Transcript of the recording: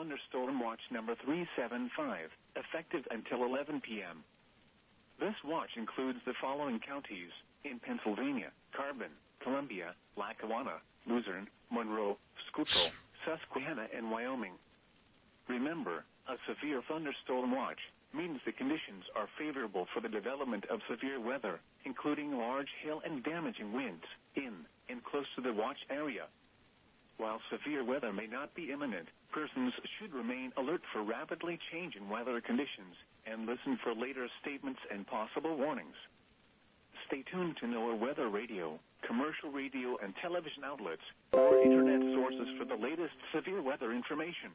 Thunderstorm Watch number 375, effective until 11 p.m. This watch includes the following counties in Pennsylvania: Carbon, Columbia, Lackawanna, Luzerne, Monroe, Schuylkill, Susquehanna, and Wyoming. Remember, a severe thunderstorm watch means the conditions are favorable for the development of severe weather, including large hail and damaging winds, in and close to the watch area. While severe weather may not be imminent, persons should remain alert for rapidly changing weather conditions and listen for later statements and possible warnings. Stay tuned to NOAA weather radio, commercial radio and television outlets, or internet sources for the latest severe weather information.